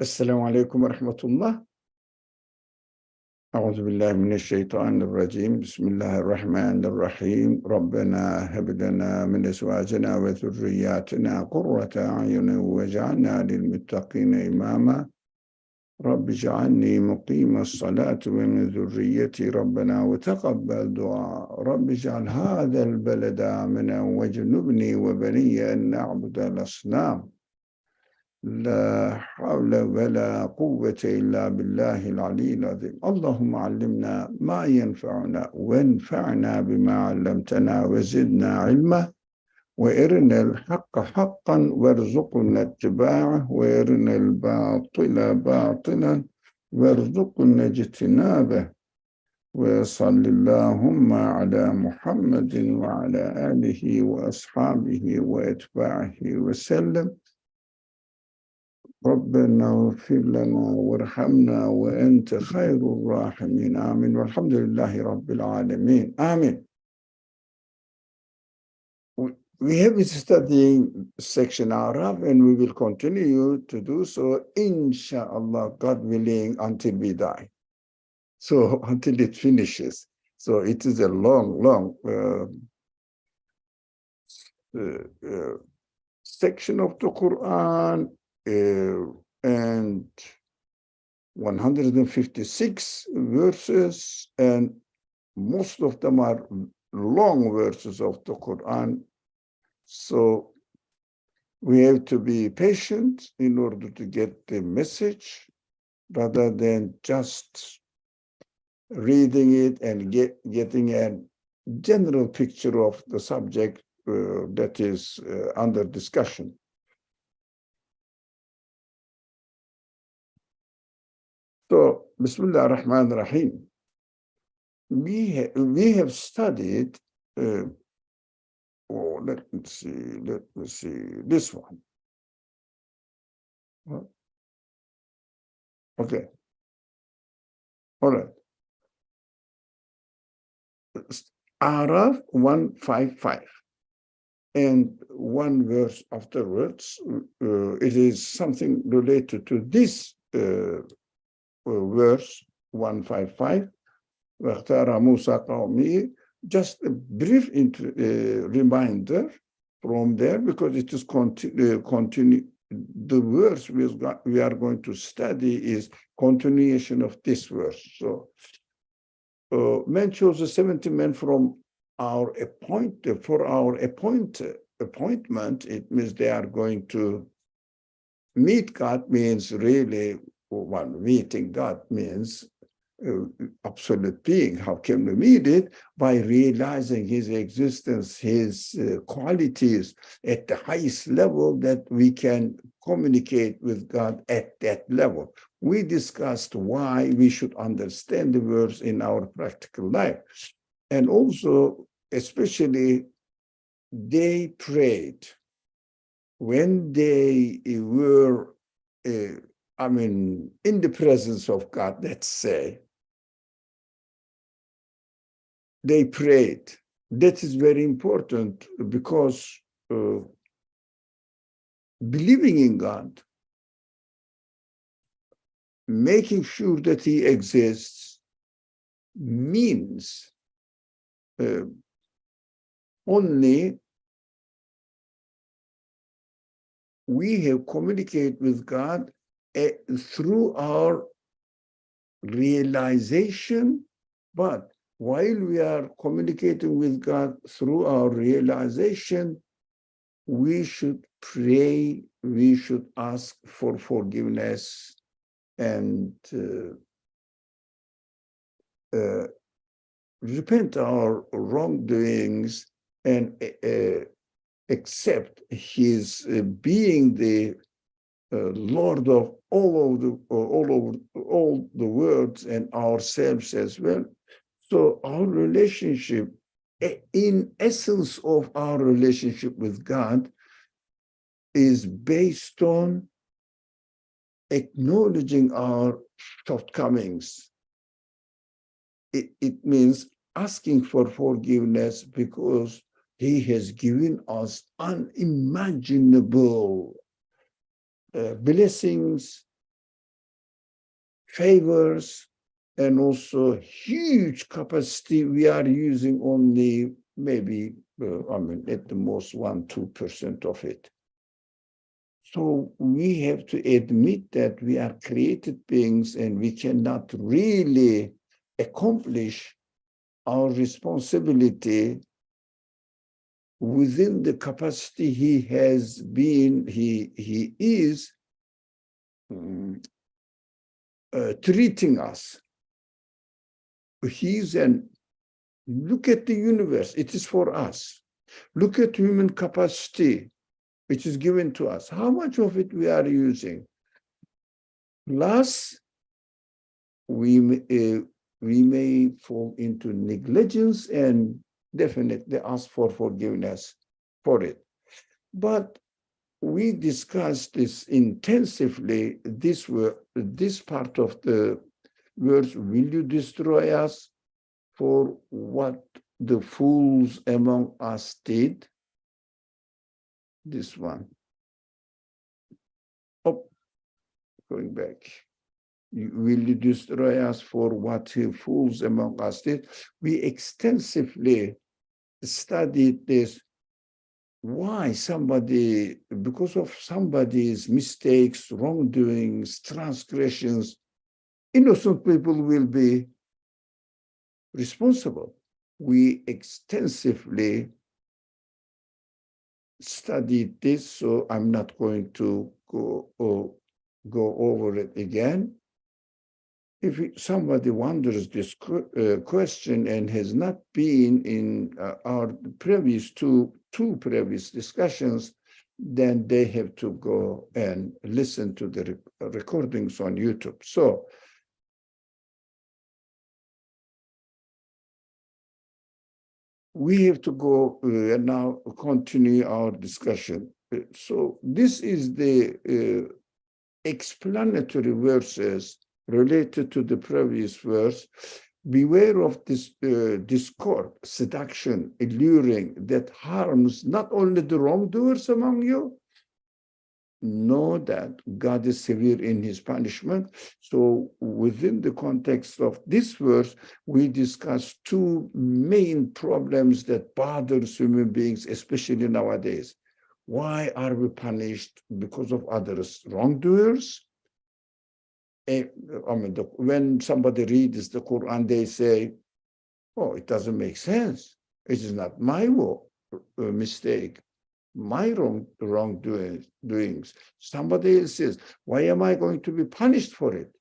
السلام عليكم ورحمة الله. أعوذ بالله من الشيطان الرجيم. بسم الله الرحمن الرحيم. ربنا هب لنا من أزواجنا وذرياتنا قرة أعين واجعلنا للمتقين إماما. رب اجعلني مقيم الصلاة ومن ذريتي ربنا وتقبل دعاء. رب اجعل هذا البلد آمنا واجنبني وبني أن نعبد الأصنام. لا حول ولا قوة إلا بالله العلي العظيم. اللهم علمنا ما ينفعنا وانفعنا بما علمتنا وزدنا علما وارنا الحق حقا وارزقنا اتباعه وارنا الباطل باطلا وارزقنا اجتنابه. وصل اللهم على محمد وعلى آله وأصحابه وأتباعه وسلم. ربنا اغفر لنا وارحمنا وأنت خير الراحمين. آمين والحمد لله رب العالمين. آمين. We have been studying section Arab and we will continue to do so, inshallah, God willing, until we die. So until it finishes. So it is a long section of the Qur'an. And 156 verses, and most of them are long verses of the Quran. So we have to be patient in order to get the message, rather than just reading it and getting a general picture of the subject that is under discussion. So, Bismillah ar-Rahman ar-Rahim. We have studied, let me see, this one. Okay. All right. Araf 155. And one verse afterwards, it is something related to this verse 155, just a brief reminder from there, because it is continue. The verse we are going to study is continuation of this verse. So, men chose 70 men from our appointment. It means they are going to meet God. Means really, one meeting God means absolute being. How can we meet it? By realizing his existence, his qualities at the highest level, that we can communicate with God at that level. We discussed why we should understand the verse in our practical life. And also, especially, they prayed when they were in the presence of God, let's say, they prayed. That is very important, because believing in God, making sure that he exists, means only we have communicated with God through our realization. But while we are communicating with God through our realization, we should pray, we should ask for forgiveness and repent our wrongdoings and accept his being the Lord of all the worlds and ourselves as well. So our relationship, in essence of our relationship with God, is based on acknowledging our shortcomings. It means asking for forgiveness, because he has given us unimaginable blessings favors, and also huge capacity. We are using only maybe, at the most 1-2% of it. So we have to admit that we are created beings and we cannot really accomplish our responsibility within the capacity he has been, he is treating us. Look at the universe, it is for us. Look at human capacity, which is given to us. How much of it we are using? Plus, we may fall into negligence and definitely ask for forgiveness for it. But we discussed this intensively, this part of the verse, will you destroy us for what the fools among us did? This one. Oh, going back. Will you destroy us for what the fools among us did? We extensively studied this. Why somebody, because of somebody's mistakes, wrongdoings, transgressions, innocent people will be responsible. We extensively studied this, so I'm not going to go over it again. If somebody wonders this question and has not been in our previous two previous discussions, then they have to go and listen to the recordings on YouTube. So we have to go and now continue our discussion. So this is the explanatory verses related to the previous verse. Beware of this discord, seduction, alluring that harms not only the wrongdoers among you. Know that God is severe in his punishment. So within the context of this verse, we discuss two main problems that bothers human beings, especially nowadays. Why are we punished? Because of others' wrongdoers? When somebody reads the Qur'an, they say, oh, it doesn't make sense. It is not my mistake, my wrongdoings. Somebody else says, why am I going to be punished for it?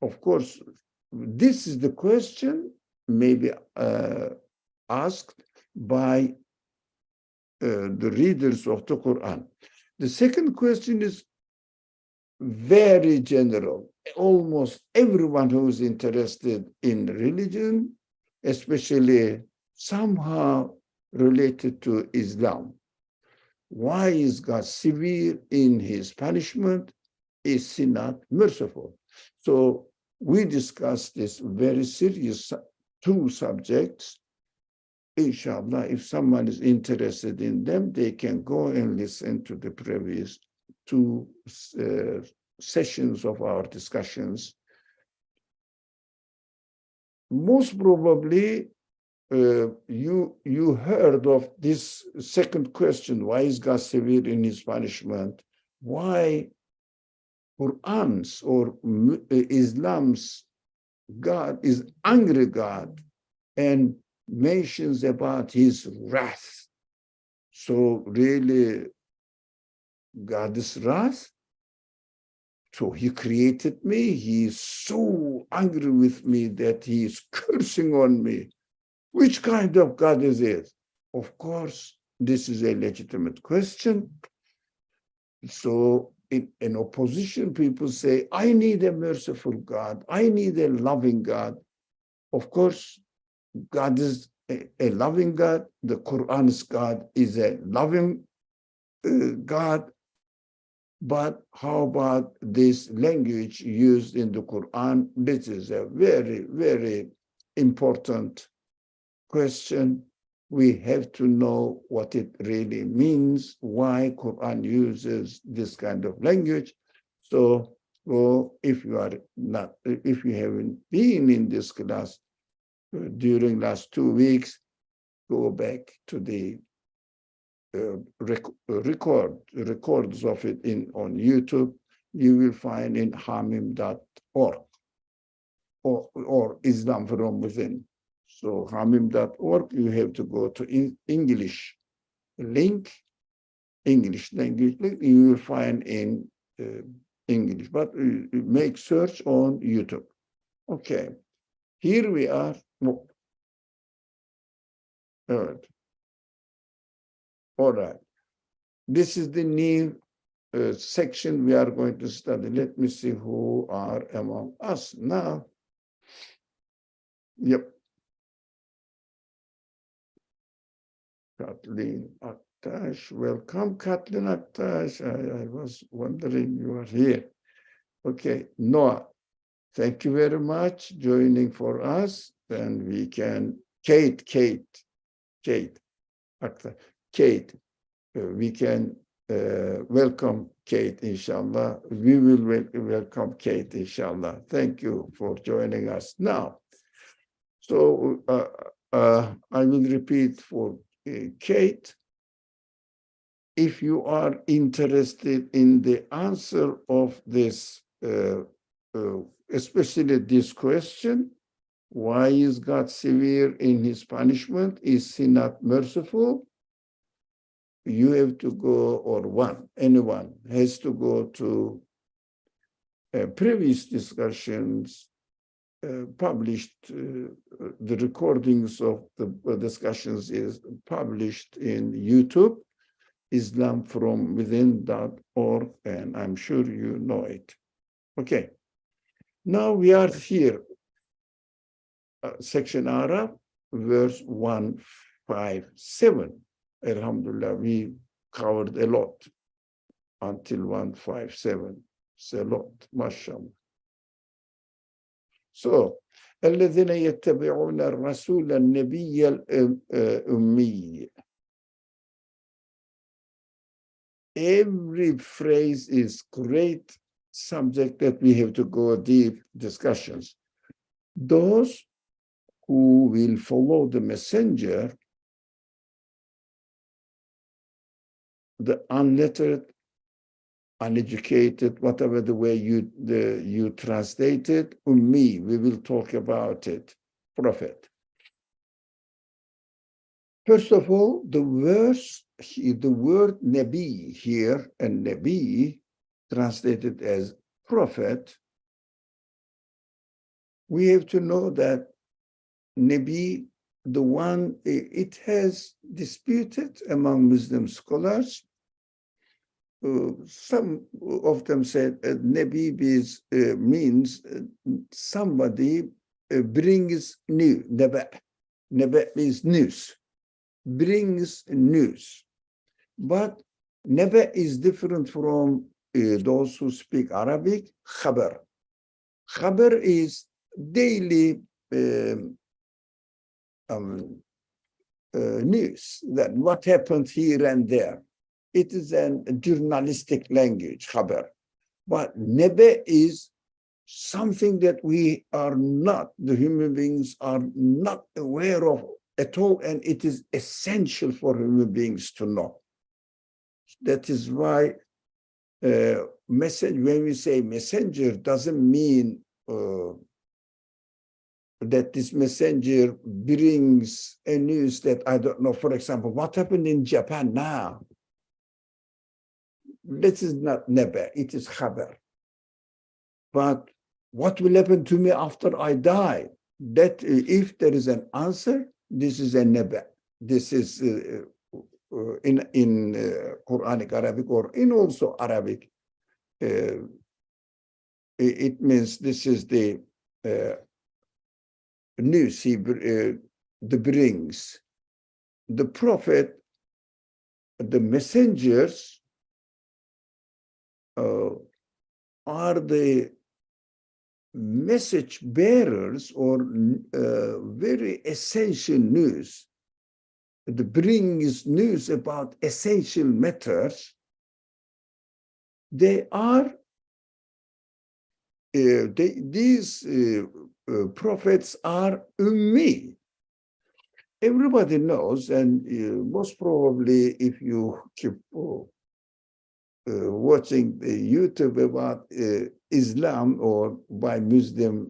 Of course, this is the question maybe asked by the readers of the Qur'an. The second question is very general. Almost everyone who is interested in religion, especially somehow related to Islam. Why is God severe in his punishment? Is he not merciful? So we discussed this very serious two subjects. Inshallah, if someone is interested in them, they can go and listen to the previous two sessions of our discussions. Most probably, you heard of this second question, why is God severe in his punishment? Why Qur'an's or Islam's God is angry God and mentions about his wrath. So really, God's wrath? So he created me. He is so angry with me that he is cursing on me. Which kind of God is it? Of course, this is a legitimate question. So in opposition, people say, I need a merciful God. I need a loving God. Of course, God is a loving God. The Qur'an's God is a loving God. But how about this language used in the Qur'an? This is a very, very important question. We have to know what it really means, why Qur'an uses this kind of language. So go, if you are not, if you haven't been in this class during last 2 weeks, go back to the records of it on YouTube. You will find in hamim.org or Islam from Within. So hamim.org, you have to go to English link, English language link, you will find in English, but make search on YouTube. Okay, here we are. All right. This is the new section we are going to study. Let me see who are among us now. Yep. Kathleen Aktash. Welcome, Kathleen Aktash. I was wondering you are here. Okay. Noah, thank you very much joining for us. And we can, Kate, Aktash. Kate, we can welcome Kate, inshallah. We will welcome Kate, inshallah. Thank you for joining us now. So I will repeat for Kate. If you are interested in the answer of this, especially this question, why is God severe in his punishment? Is he not merciful? You have to go, or anyone has to go to previous discussions published. The recordings of the discussions is published in YouTube, islamfromwithin.org, and I'm sure you know it. Okay, now we are here, section Arab, verse 157. Alhamdulillah, we covered a lot until 157. It's a lot, mashallah. So, الذين يتبعون الرسول النبي الأمي. Every phrase is great subject that we have to go deep discussions. Those who will follow the messenger, the unlettered, uneducated, whatever the way you translate it, ummi, we will talk about it, prophet. First of all, the word Nabi here, and Nabi translated as prophet, we have to know that Nabi, the one, it has disputed among Muslim scholars. Some of them said Nabi means somebody brings news. Naba means news, brings news. But Naba is different from those who speak Arabic. Khabar. Khabar is daily news, that what happened here and there. It is a journalistic language, khabar. But nebe is something that we are not, the human beings are not aware of at all, and it is essential for human beings to know. That is why when we say messenger, doesn't mean that this messenger brings a news that I don't know. For example, what happened in Japan now? This is not neba, it is khabar. But what will happen to me after I die? That if there is an answer, this is a neba. This is in Quranic Arabic, or in also Arabic. It means this is the news he brings. The prophet, the messengers, are the message bearers, or very essential news. The brings news about essential matters. They are these prophets are ummi. Everybody knows, and most probably if you keep watching the YouTube about Islam or by Muslim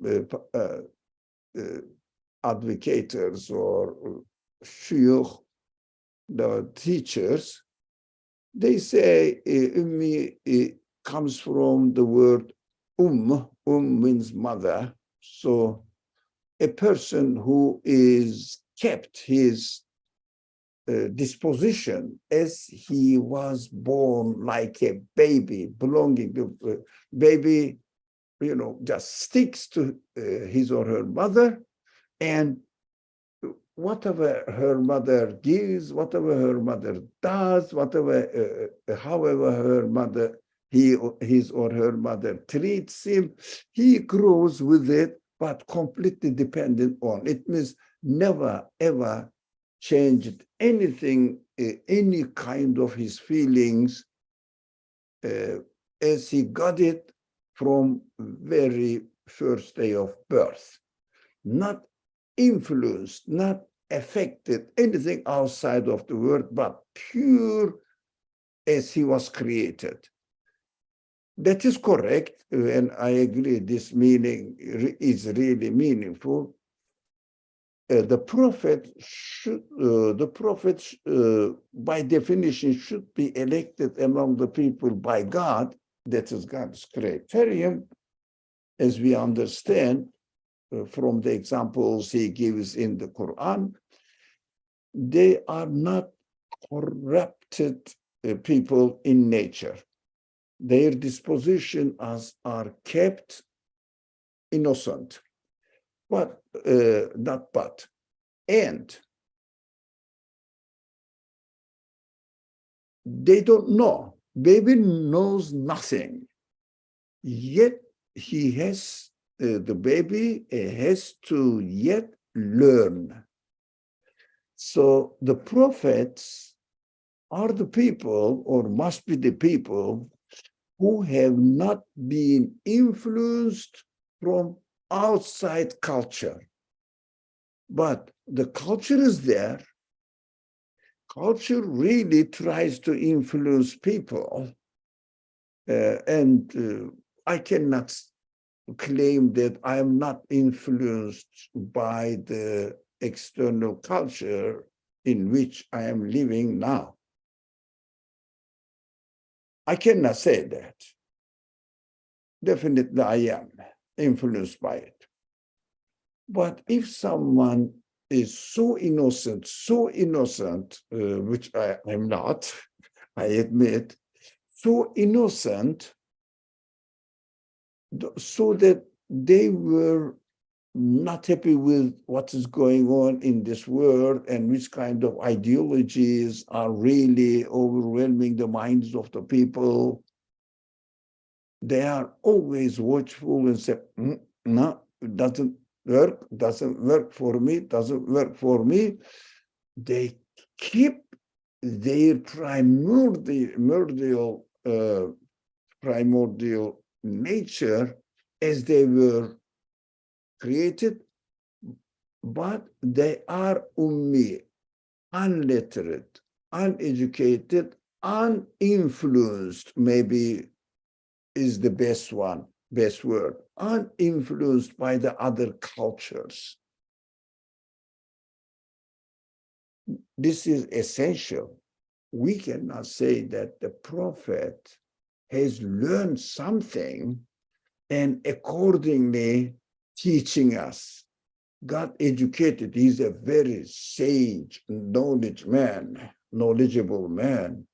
advocates or shuyukh, the teachers, they say ummi comes from the word means mother. So a person who is kept his disposition as he was born like a baby, belonging to baby, just sticks to his or her mother, and whatever her mother gives, whatever her mother does, whatever, however her mother, his or her mother treats him, he grows with it, but completely dependent on it. Means never ever changed anything, any kind of his feelings, as he got it from very first day of birth. Not influenced, not affected anything outside of the world, but pure as he was created. That is correct, and I agree this meaning is really meaningful. The prophet by definition should be elected among the people by God. That is God's criterion, as we understand from the examples he gives in the Qur'an. They are not corrupted people in nature. Their disposition are kept innocent, but and they don't know. Baby knows nothing, yet the baby has to yet learn. So the prophets are the people, or must be the people, who have not been influenced from outside culture. But the culture is there. Culture really tries to influence people. And I cannot claim that I am not influenced by the external culture in which I am living now. I cannot say that. Definitely I am influenced by it. But if someone is so innocent, which I am not, I admit, so innocent, so that they were not happy with what is going on in this world and which kind of ideologies are really overwhelming the minds of the people, they are always watchful and say, no, it doesn't work for me. They keep their primordial nature as they were created, but they are ummi, unlettered, uneducated, uninfluenced, maybe is the best word, uninfluenced by the other cultures. This is essential. We cannot say that the prophet has learned something and accordingly teaching us. Got educated. He's a very sage, knowledgeable man.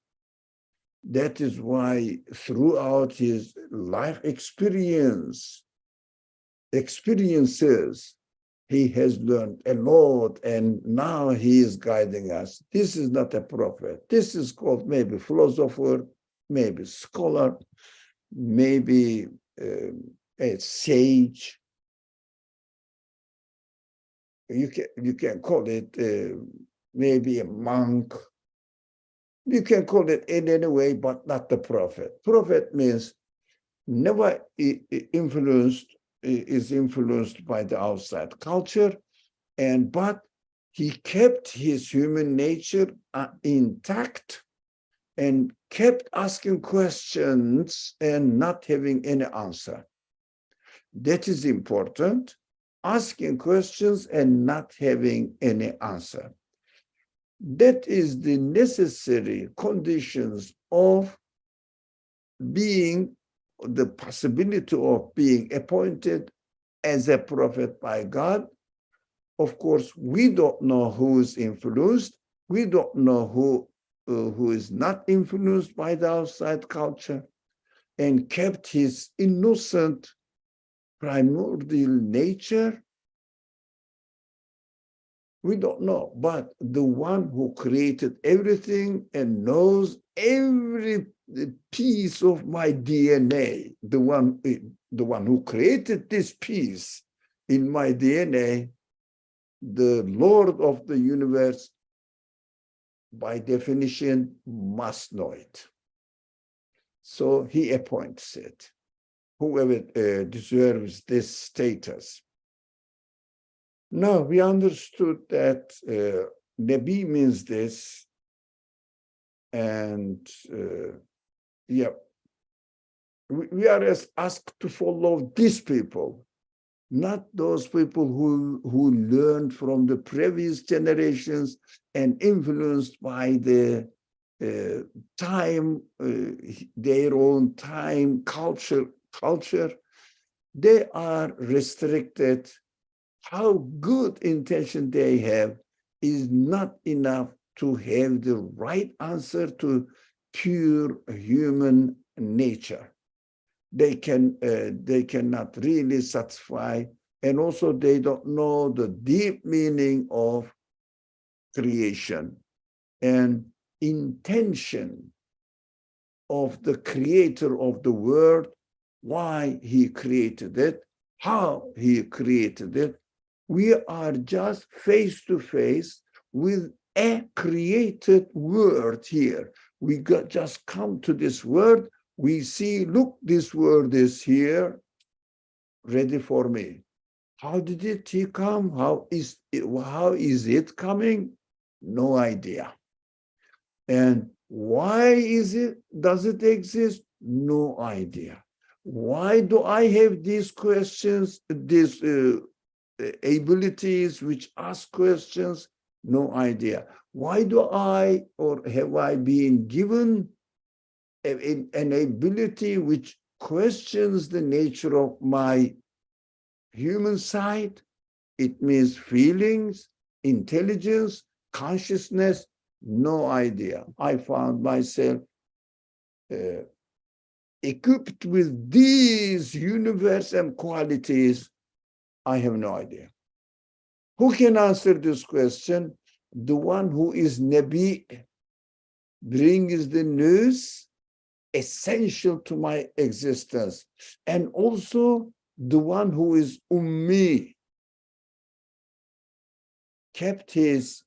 That is why throughout his life experiences, he has learned a lot, and now he is guiding us. This is not a prophet. This is called maybe philosopher, maybe scholar, maybe a sage. You can call it maybe a monk. You can call it in any way, but not the prophet. Prophet means never is influenced by the outside culture, but he kept his human nature intact and kept asking questions and not having any answer. That is important, asking questions and not having any answer. That is the necessary conditions of being, the possibility of being appointed as a prophet by God. Of course, we don't know who is influenced. We don't know who is not influenced by the outside culture, and kept his innocent primordial nature. We don't know, but the one who created everything and knows every piece of my DNA, the one who created this piece in my DNA, the Lord of the universe, by definition, must know it. So he appoints it, whoever deserves this status. Now, we understood that Nabi means this, and yeah, we are asked to follow these people, not those people who learned from the previous generations and influenced by the time, their own time, culture. They are restricted. How good intention they have is not enough to have the right answer to pure human nature. They cannot really satisfy, and also they don't know the deep meaning of creation and intention of the creator of the world, why he created it, how he created it. We are just face to face with a created world here. We just come to this world. We see, look, this world is here, ready for me. How did he come? How is it coming? No idea. And why does it exist? No idea. Why do I have these questions, these abilities which ask questions? No idea. Why do I, or have I been given an ability which questions the nature of my human side? It means feelings, intelligence, consciousness. No idea. I found myself equipped with these universe and qualities. I have no idea. Who can answer this question? The one who is Nabi, brings the news essential to my existence, and also the one who is Ummi, kept his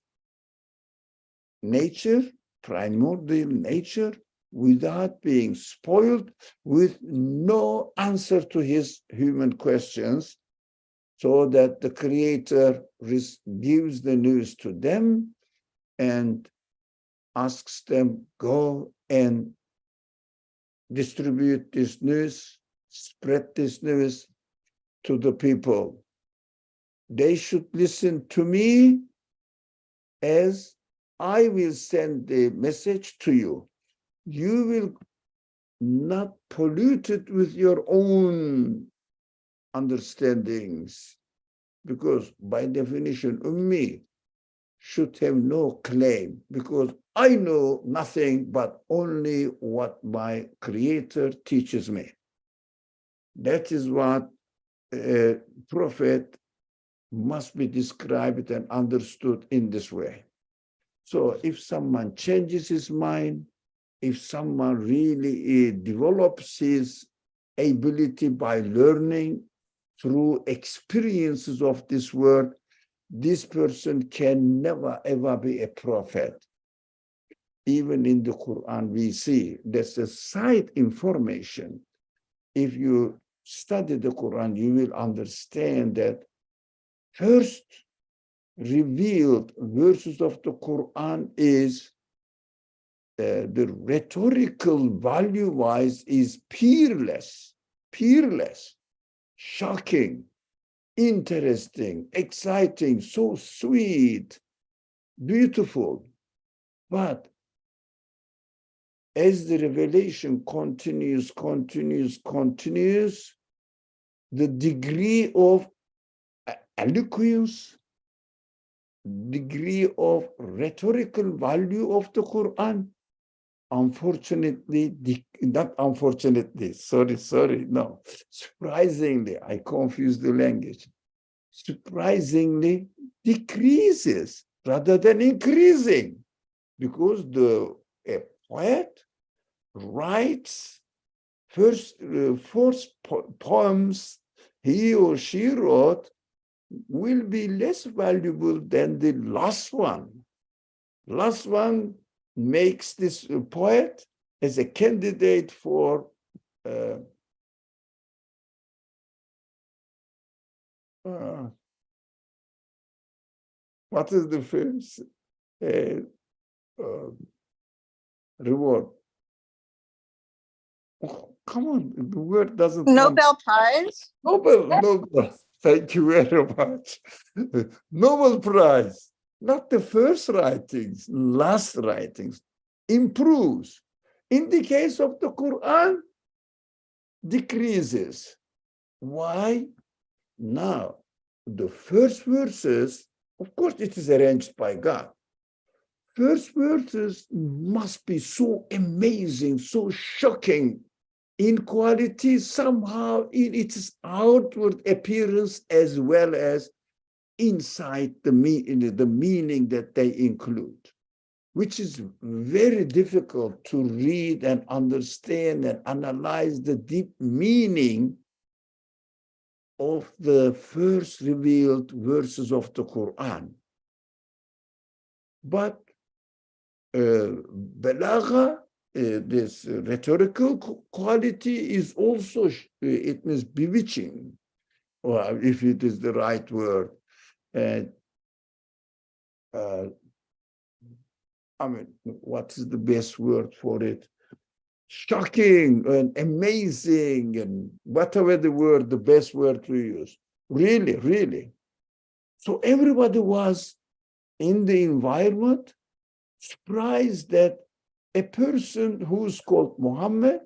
nature, primordial nature, without being spoiled, with no answer to his human questions, so that the Creator gives the news to them and asks them, go and distribute this news, spread this news to the people. They should listen to me as I will send the message to you. You will not pollute it with your own understandings, because by definition, Ummi should have no claim, because I know nothing but only what my Creator teaches me. That is what a prophet must be described and understood in this way. So if someone changes his mind, if someone really develops his ability by learning through experiences of this world, this person can never ever be a prophet. Even in the Qur'an, we see there's a side information if you study the Quran, you will understand that first revealed verses of the Quran is the rhetorical value-wise is peerless, shocking, interesting, exciting, so sweet, beautiful. But as the revelation continues, the degree of eloquence, degree of rhetorical value of the Quran, surprisingly, I confused the language. Surprisingly decreases rather than increasing, because a poet writes first poems he or she wrote will be less valuable than the last one. Last one makes this poet as a candidate for what is the first reward? Oh, come on, the word doesn't come. Nobel Prize? Nobel. Thank you very much. Nobel Prize. Not the first writings, last writings. Improves. In the case of the Quran, decreases. Why? Now, the first verses, of course, it is arranged by God. First verses must be so amazing, so shocking in quality, somehow in its outward appearance as well as inside the meaning that they include, which is very difficult to read and understand and analyze the deep meaning of the first revealed verses of the Quran. But balagha, this rhetorical quality is also, it means bewitching, or if it is the right word. And I mean, what is the best word for it? Shocking and amazing, and whatever the best word to use. Really, really. So everybody was in the environment surprised that a person who's called Muhammad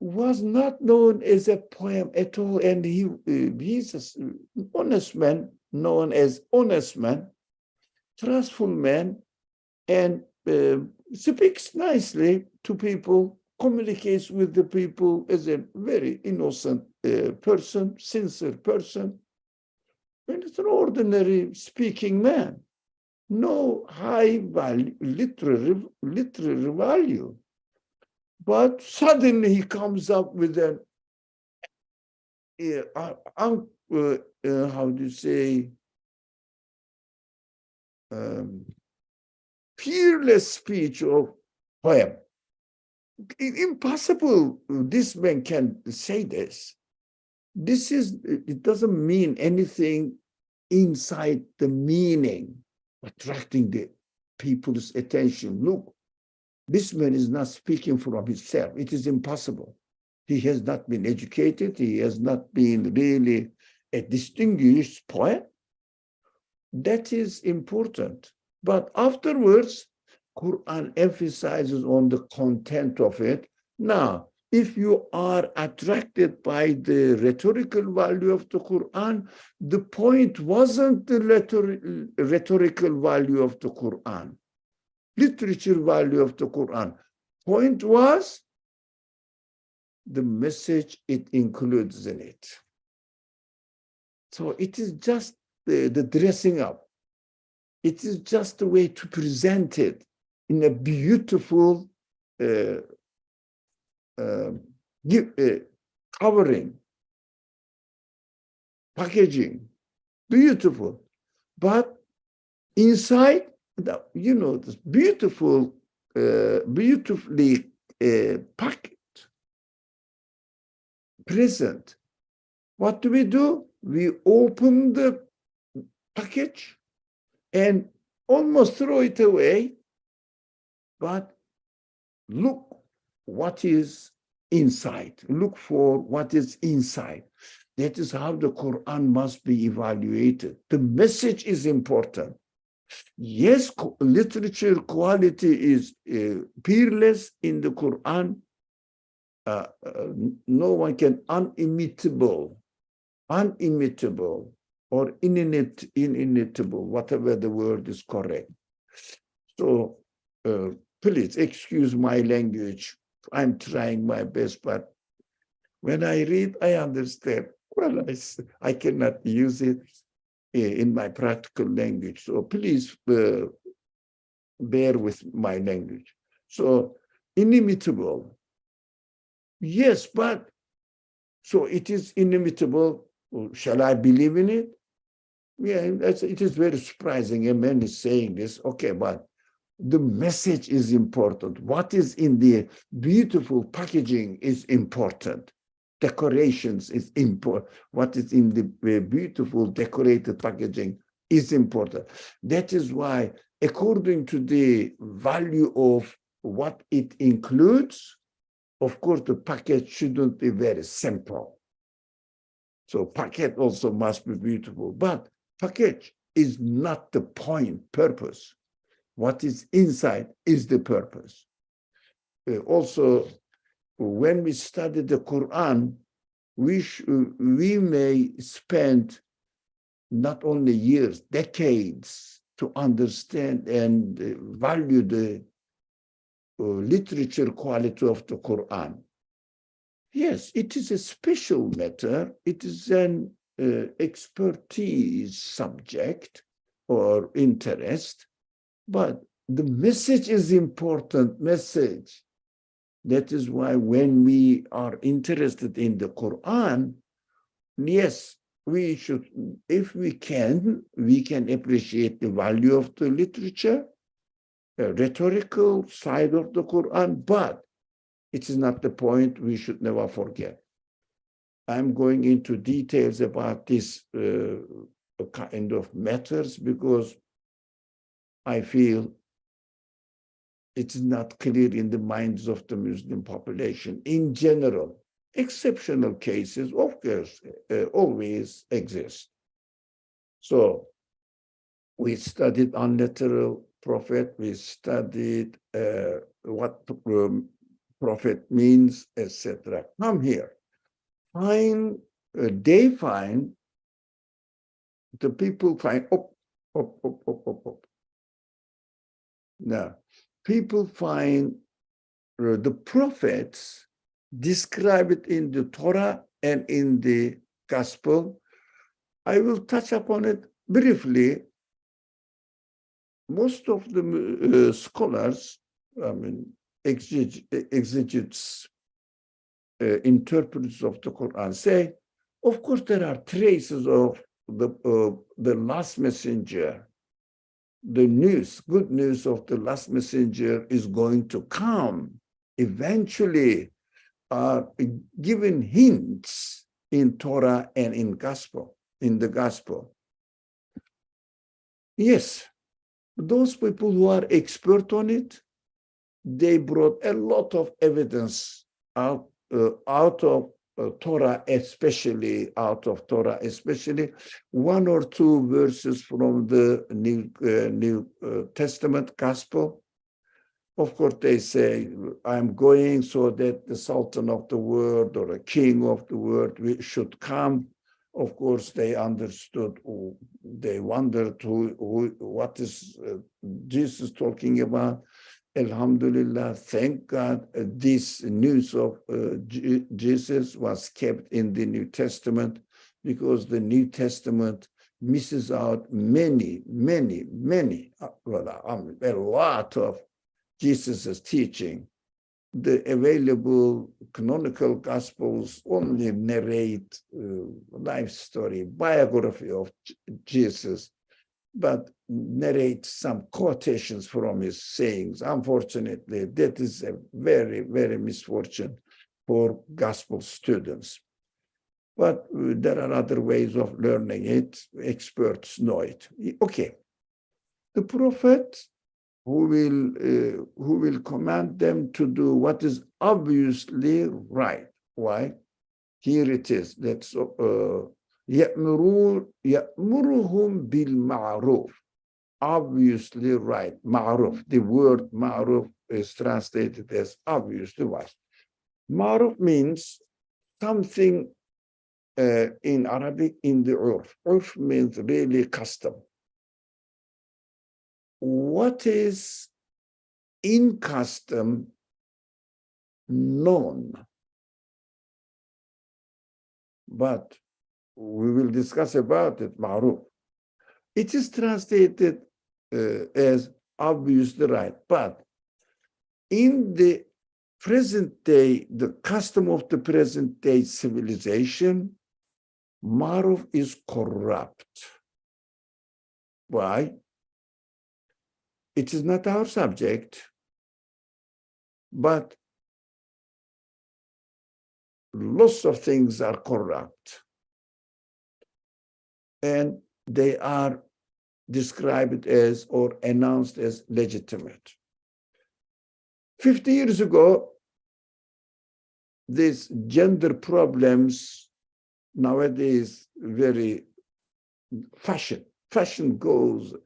was not known as a poem at all, and he's an honest man, known as honest man, trustful man, and speaks nicely to people, communicates with the people as a very innocent person, sincere person, and it's an ordinary speaking man. No high value, literary value. But suddenly he comes up with an, how do you say, peerless speech of poem. Impossible this man can say this. It doesn't mean anything inside the meaning, attracting the people's attention. Look, this man is not speaking from himself. It is impossible. He has not been educated. He has not been really a distinguished poet. That is important. But afterwards, Quran emphasizes on the content of it. Now, if you are attracted by the rhetorical value of the Quran, the point wasn't the rhetorical value of the Quran, literature value of the Quran. Point was the message it includes in it. So it is just the dressing up. It is just a way to present it in a beautiful covering, packaging, beautiful. But inside, this beautiful, beautifully packed present. What do? We open the package and almost throw it away, but look what is inside. Look for what is inside. That is how the Quran must be evaluated. The message is important. Yes, literature quality is peerless in the Quran. No one can unimitable or inimitable, whatever the word is correct. So please excuse my language. I'm trying my best, but when I read, I understand. Well, I cannot use it in my practical language. So please bear with my language. So inimitable. Yes, but so it is inimitable. Shall I believe in it? Yeah, it is very surprising. A man is saying this. Okay, but the message is important. What is in the beautiful packaging is important. Decorations is important. What is in the beautiful decorated packaging is important. That is why, according to the value of what it includes, of course, the package shouldn't be very simple. So package also must be beautiful, but package is not the purpose. What is inside is the purpose. Also, when we study the Quran, we may spend not only years, decades to understand and value the literature quality of the Quran. Yes, it is a special matter. It is an expertise subject or interest, but the message is important message. That is why when we are interested in the Quran, yes, we should, if we can appreciate the value of the literature, the rhetorical side of the Quran, but it is not the point we should never forget. I'm going into details about this kind of matters because I feel it's not clear in the minds of the Muslim population in general. Exceptional cases, of course, always exist. So we studied unliteral prophet, we studied what prophet means, etc. Come here. They find, the people find, Now, people find the prophets describe it in the Torah and in the Gospel. I will touch upon it briefly. Most of the scholars, exegetes, interpreters of the Quran say, of course, there are traces of the last messenger. The news, good news of the last messenger is going to come. Eventually, are given hints in Torah and in the Gospel. Yes, those people who are expert on it, they brought a lot of evidence out of Torah, especially one or two verses from the New Testament Gospel. Of course, they say, I'm going so that the Sultan of the world or a king of the world should come. Of course, they understood, they wondered what is Jesus talking about. Alhamdulillah, thank God, this news of Jesus was kept in the New Testament, because the New Testament misses out a lot of Jesus' teaching. The available canonical Gospels only narrate life story, biography of Jesus, but narrate some quotations from his sayings. Unfortunately, that is a very, very misfortune for gospel students. but there are other ways of learning it. Experts know it. Okay. The Prophet who will command them to do what is obviously right. Why? Here it is. Let's يأمرهم بالمعروف. Obviously right. Ma'ruf. The word ma'ruf is translated as obviously right. Ma'ruf means something in Arabic in the urf. Urf means really custom. What is in custom known? But we will discuss about it, ma'ruf. It is translated as obviously right, but in the present day, the custom of the present day civilization, ma'ruf is corrupt. Why? It is not our subject, but lots of things are corrupt. And they are described as or announced as legitimate. 50 years ago, these gender problems nowadays very fashion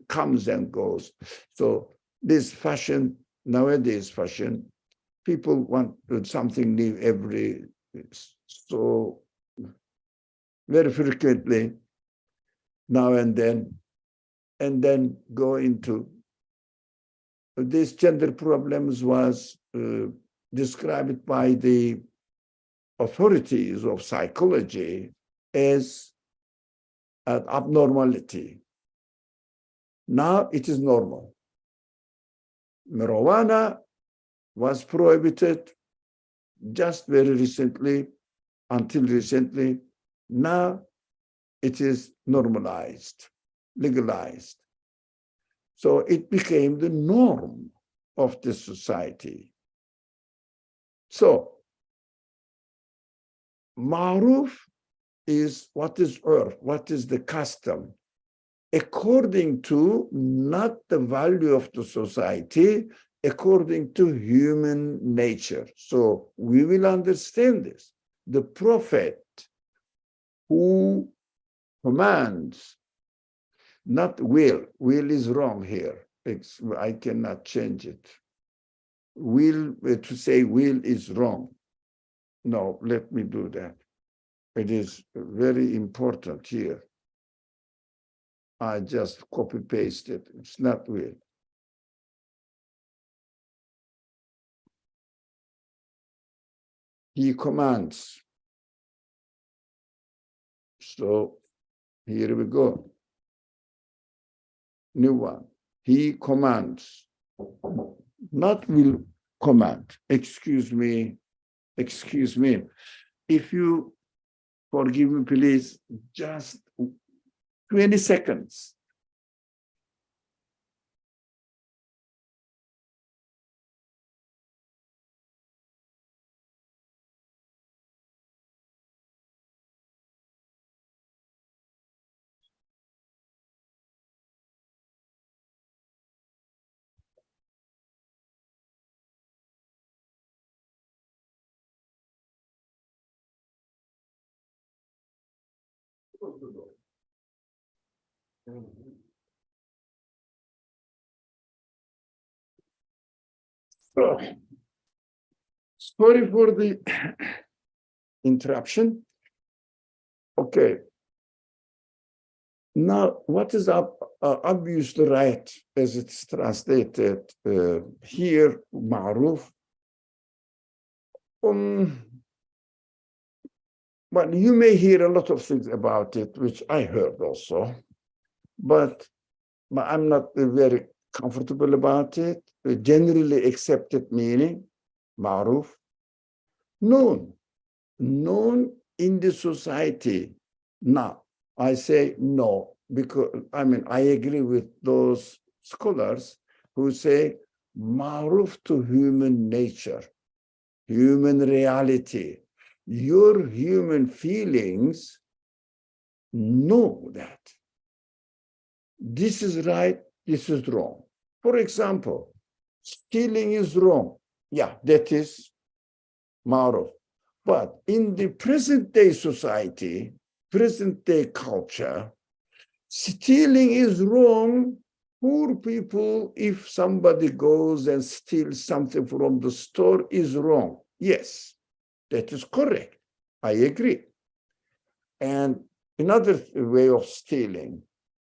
comes and goes. So this fashion, nowadays fashion, people want something new so very frequently now and then go into these gender problems was described by the authorities of psychology as an abnormality. Now it is normal. Marijuana was prohibited just very recently, until recently. Now it is normalized, legalized. So it became the norm of the society. So ma'ruf is what is urf, what is the custom, according to not the value of the society, according to human nature. So we will understand this. The Prophet who commands, not will is wrong here. I cannot change it. To say will is wrong. No, let me do that. It is very important here. I just copy paste it. It's not will. He commands. So here we go. New one. He commands. Not will command. Excuse me. If you forgive me, please, just 20 seconds. So, sorry for the interruption. Okay. Now, what is obviously right as it's translated here, ma'ruf? But you may hear a lot of things about it, which I heard also, but I'm not very comfortable about it. Generally accepted meaning, ma'ruf, known in the society. Now, I say no, because I agree with those scholars who say ma'ruf to human nature, human reality. your human feelings know that this is right, this is wrong. For example, stealing is wrong. Yeah, that is ma'ruf. But in the present day society, present day culture, stealing is wrong. Poor people, if somebody goes and steals something from the store, is wrong. Yes, that is correct. I agree. And another way of stealing,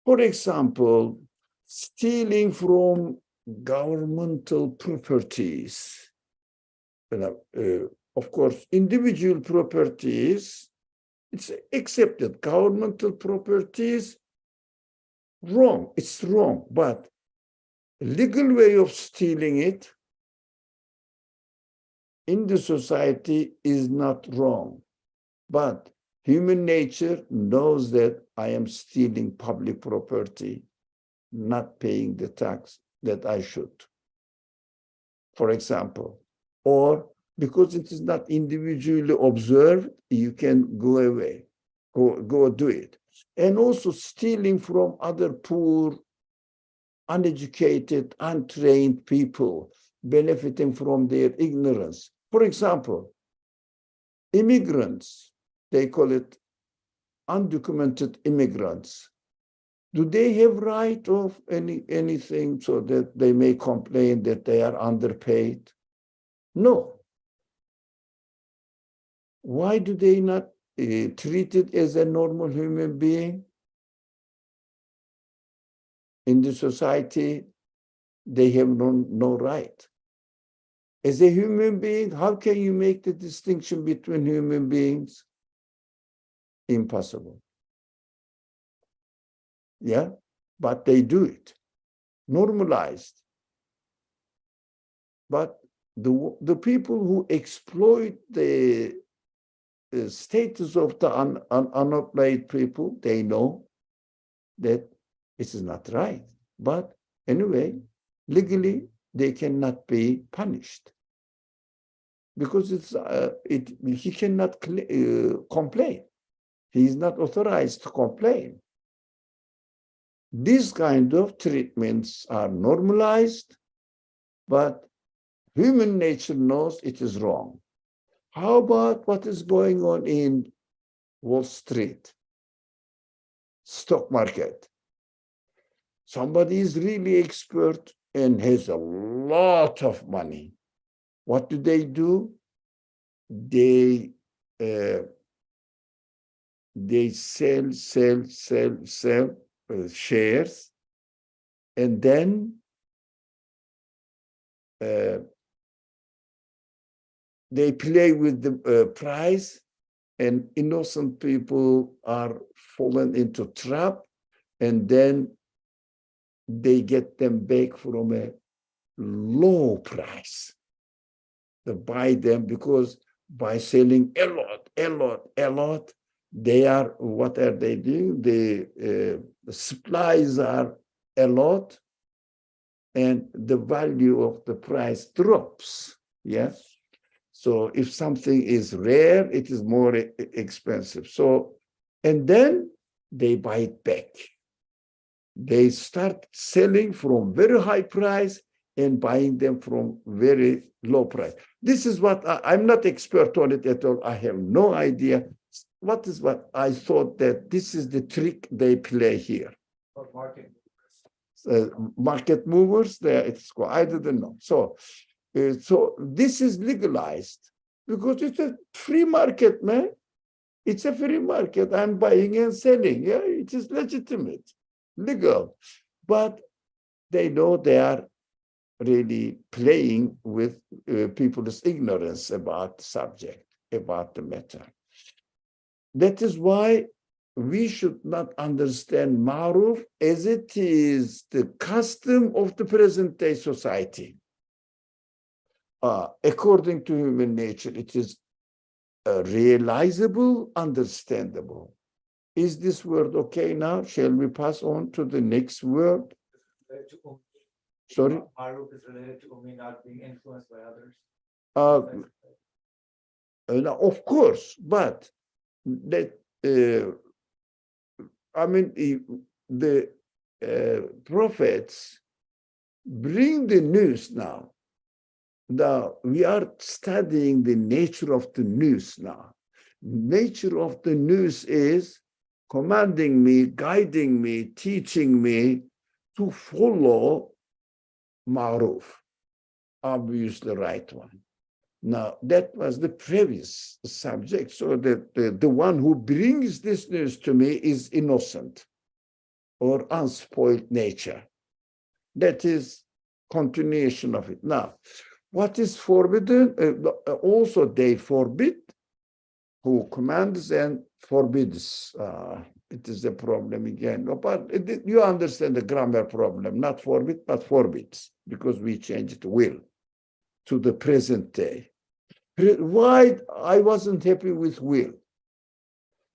for example, stealing from governmental properties. Of course, individual properties, it's accepted. Governmental properties, wrong. It's wrong. But legal way of stealing it in the society is not wrong. But human nature knows that I am stealing public property, not paying the tax that I should, for example. Or because it is not individually observed, you can go away, go do it. And also stealing from other poor, uneducated, untrained people, benefiting from their ignorance. For example, immigrants, they call it undocumented immigrants. Do they have right of anything so that they may complain that they are underpaid? No. Why do they not treat it as a normal human being? In the society, they have no right. As a human being, how can you make the distinction between human beings? Impossible. Yeah, but they do it, normalized. But the people who exploit the status of the unemployed people, they know that this is not right. But anyway, legally, they cannot be punished because he cannot complain. He is not authorized to complain. These kind of treatments are normalized, but human nature knows it is wrong. How about what is going on in Wall Street, stock market? Somebody is really expert and has a lot of money. What do? They sell shares, and then they play with the price, and innocent people are fallen into trap, and then they get them back from a low price. They buy them because by selling a lot, they are, what are they doing? The supplies are a lot, and the value of the price drops. Yes. So if something is rare, it is more expensive. So, and then they buy it back. They start selling from very high price and buying them from very low price. This is what I'm not expert on it at all. I have no idea. What I thought that this is the trick they play here. Market movers, it's called, I didn't know. So this is legalized because it's a free market, man. It's a free market. I'm buying and selling. Yeah, it is legitimate, legal. But they know they are really playing with people's ignorance about the subject, about the matter. That is why we should not understand ma'ruf as it is the custom of the present day society. According to human nature, it is realizable, understandable. Is this word okay now? Shall we pass on to the next word? Sorry? Ma'ruf is related to Umi not being influenced by others. Now, of course, but that I mean, the prophets bring the news now. Now, we are studying the nature of the news now. Nature of the news is commanding me, guiding me, teaching me to follow ma'ruf, obviously right one. Now, that was the previous subject. So that the one who brings this news to me is innocent or unspoiled nature. That is continuation of it. Now, what is forbidden? Also, they forbid who commands and forbids. It is a problem again. But you understand the grammar problem, not forbid, but forbids, because we changed will to the present day. Why I wasn't happy with will?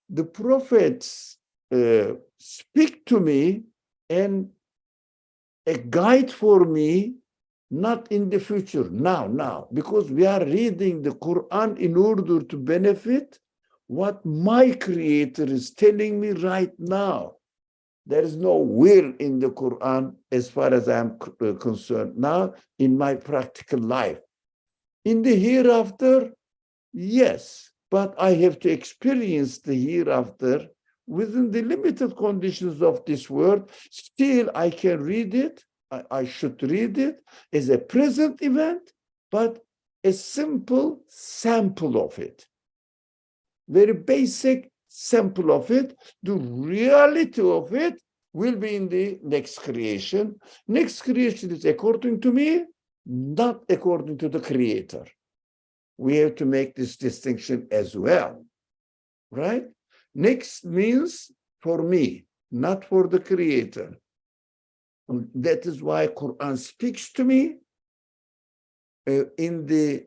The prophets speak to me and a guide for me, not in the future, now, because we are reading the Quran in order to benefit what my Creator is telling me right now. There is no will in the Quran as far as I'm concerned now in my practical life. In the hereafter, yes, but I have to experience the hereafter within the limited conditions of this world. Still, I can read it. I should read it as a present event, but a simple sample of it. Very basic sample of it. The reality of it will be in the next creation. Next creation is according to me, not according to the Creator. We have to make this distinction as well, right? Next means for me, not for the Creator. And that is why Quran speaks to me in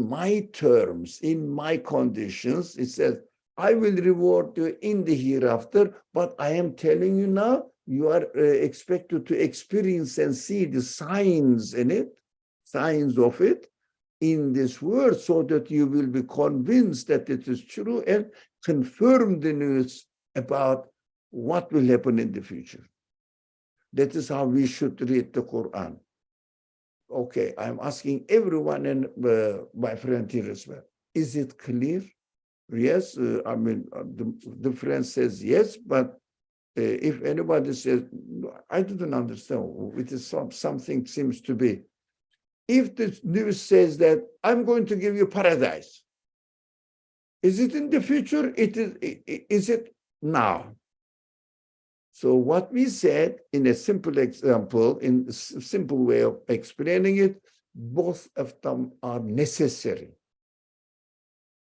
my terms, in my conditions. It says, I will reward you in the hereafter, but I am telling you now, you are expected to experience and see the signs in it, signs of it in this world, so that you will be convinced that it is true and confirm the news about what will happen in the future. That is how we should read the Quran. Okay, I'm asking everyone and my friend here as well. Is it clear? Yes, the friend says yes, but if anybody says, I didn't understand, it is something seems to be. If the news says that I'm going to give you paradise, is it in the future? Is it now? So what we said in a simple example, in a simple way of explaining it, both of them are necessary.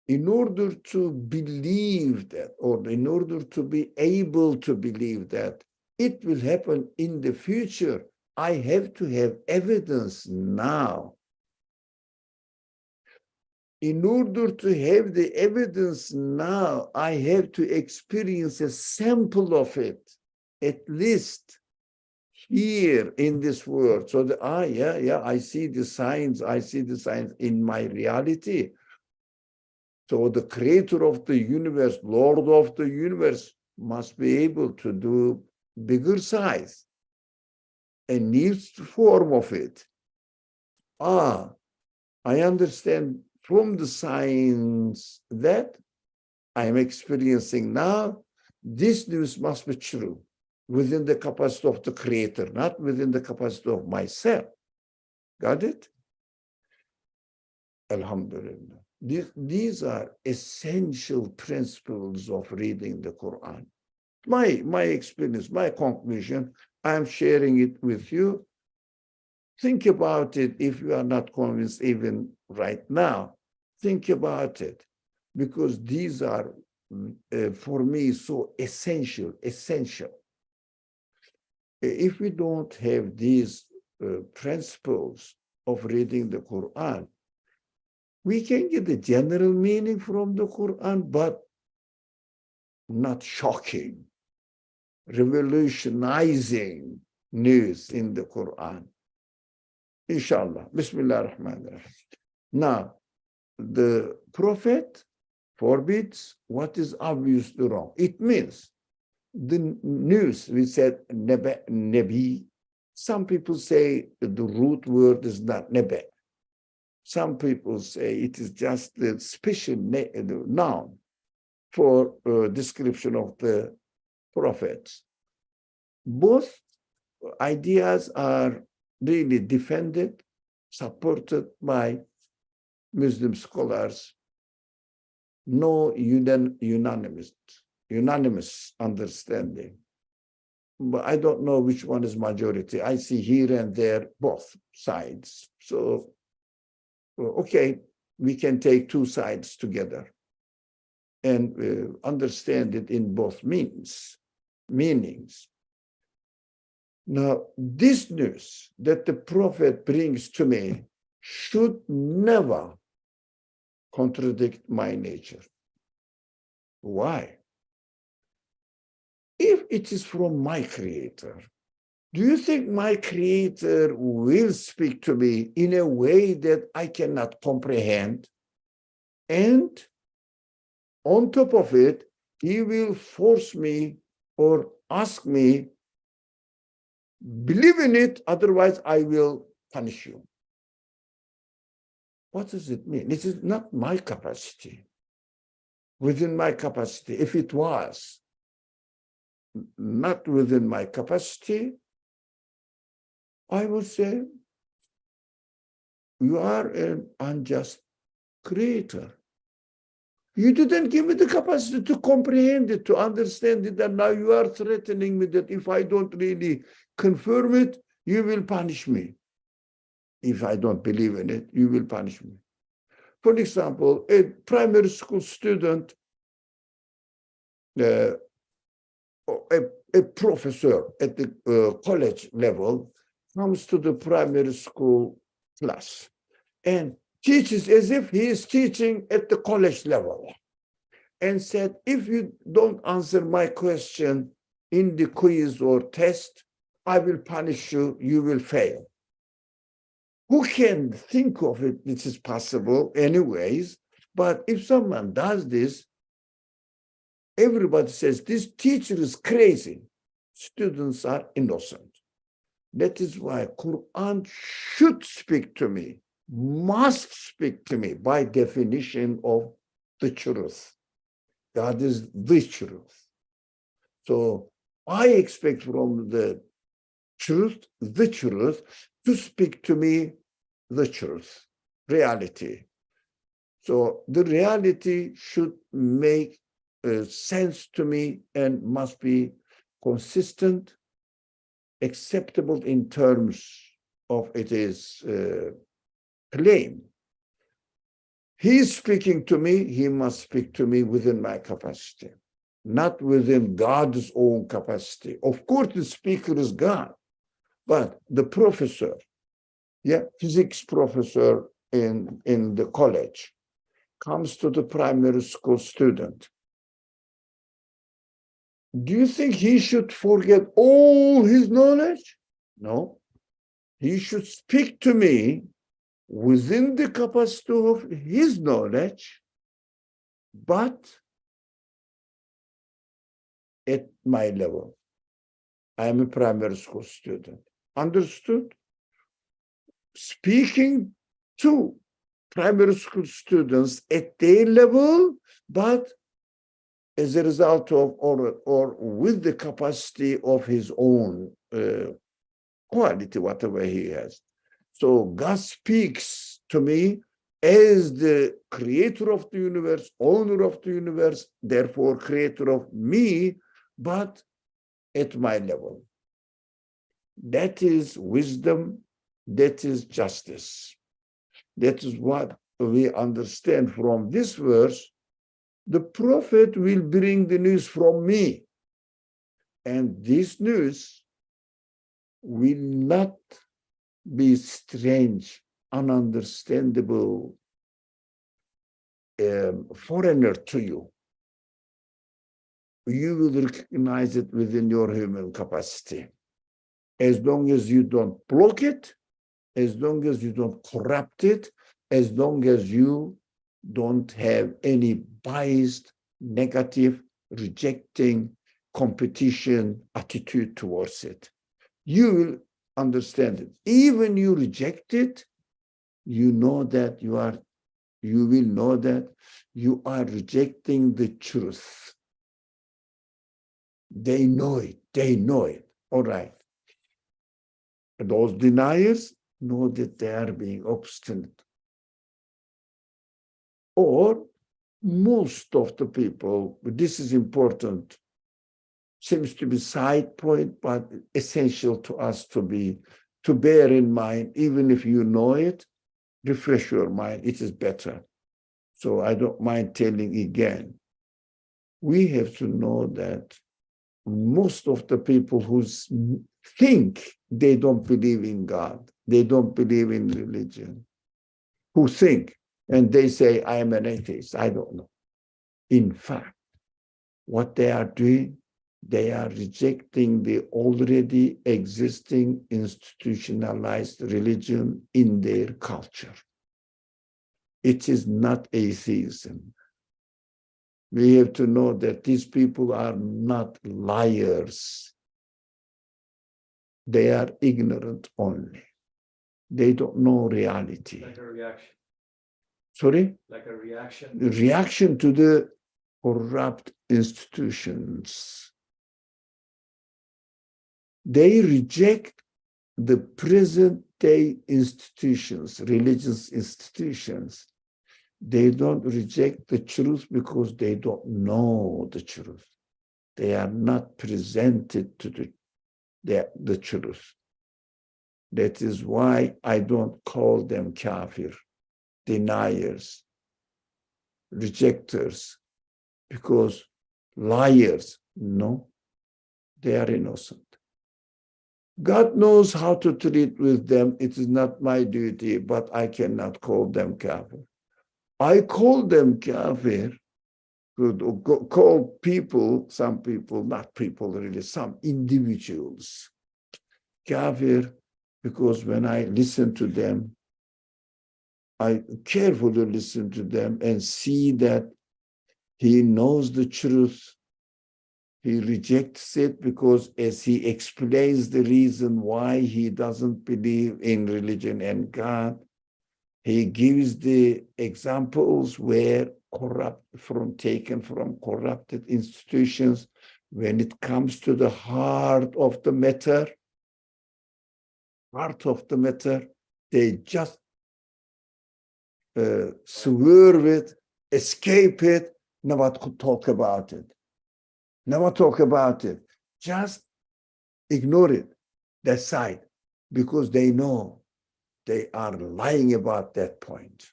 In order to believe that, or in order to be able to believe that it will happen in the future, I have to have evidence now. In order to have the evidence now, I have to experience a sample of it, at least here in this world. So that, I see the signs, in my reality. So the creator of the universe, Lord of the universe, must be able to do bigger size, a new form of it. I understand from the signs that I am experiencing now, this news must be true within the capacity of the Creator, not within the capacity of myself. Got it? Alhamdulillah. These are essential principles of reading the Quran. My experience, my conclusion, I'm sharing it with you. Think about it if you are not convinced even right now. Think about it, because these are, for me, so essential. If we don't have these principles of reading the Quran, we can get the general meaning from the Quran, but not shocking, revolutionizing news in the Quran. Inshallah. Bismillah ar-Rahman ar-Rahim. Now, the prophet forbids what is obviously wrong. It means the news, we said nebi. Some people say the root word is not nebe. Some people say it is just the special noun for description of the prophets. Both ideas are really defended, supported by Muslim scholars. No unanimous understanding. But I don't know which one is majority. I see here and there both sides. So, okay, we can take two sides together and understand it in both meanings. Now, this news that the prophet brings to me should never contradict my nature. Why? If it is from my creator, do you think my creator will speak to me in a way that I cannot comprehend? And on top of it, he will force me or ask me, believe in it, otherwise I will punish you. What does it mean? It is not my capacity. Within my capacity, if it was not within my capacity, I would say, you are an unjust creator. You didn't give me the capacity to comprehend it, to understand it, and now you are threatening me that if I don't really confirm it, you will punish me. If I don't believe in it, you will punish me. For example, a primary school student, a professor at the college level comes to the primary school class and teaches as if he is teaching at the college level, and said, if you don't answer my question in the quiz or test, I will punish you, you will fail. Who can think of it? This is possible anyways, but if someone does this, everybody says, this teacher is crazy. Students are innocent. That is why Qur'an should speak to me, must speak to me by definition of the truth. God is the truth. So I expect from the truth to speak to me the truth, reality. So the reality should make sense to me and must be consistent, acceptable in terms of its claim. He is speaking to me, he must speak to me within my capacity, not within God's own capacity. Of course, the speaker is God, but the professor, physics professor in the college, comes to the primary school student. Do you think he should forget all his knowledge? No. He should speak to me within the capacity of his knowledge, but at my level. I am a primary school student. Understood? Speaking to primary school students at their level, but as a result of or with the capacity of his own quality, whatever he has. So God speaks to me as the creator of the universe, owner of the universe, therefore creator of me, but at my level. That is wisdom, that is justice. That is what we understand from this verse. The prophet will bring the news from me, and this news will not be strange, ununderstandable, foreigner to you. You will recognize it within your human capacity. As long as you don't block it, as long as you don't corrupt it, as long as you don't have any biased, negative, rejecting, competition attitude towards it. You will understand it. Even you reject it, you know that you will know that you are rejecting the truth. They know it. They know it. All right. Those deniers know that they are being obstinate. Or most of the people, this is important, seems to be side point, but essential to us to bear in mind, even if you know it, refresh your mind, it is better. So I don't mind telling again. We have to know that most of the people who think they don't believe in God, they don't believe in religion, who think, and they say, I am an atheist, I don't know. In fact, what they are doing, they are rejecting the already existing institutionalized religion in their culture. It is not atheism. We have to know that these people are not liars. They are ignorant only. They don't know reality. Like a reaction. Sorry? Like a reaction. Reaction to the corrupt institutions. They reject the present day institutions, religious institutions. They don't reject the truth because they don't know the truth. They are not presented to the truth. That is why I don't call them kafir, deniers, rejectors, because liars, no, they are innocent. God knows how to treat with them. It is not my duty, but I cannot call them kafir. I call them kafir, call people, some people, not people really, some individuals, kafir, because when I listen to them, I carefully listen to them and see that he knows the truth. He rejects it because as he explains the reason why he doesn't believe in religion and God, he gives the examples where taken from corrupted institutions. When it comes to the heart of the matter, they just swerve it, escape it, never talk about it. Never talk about it. Just ignore it, that side, because they know they are lying about that point.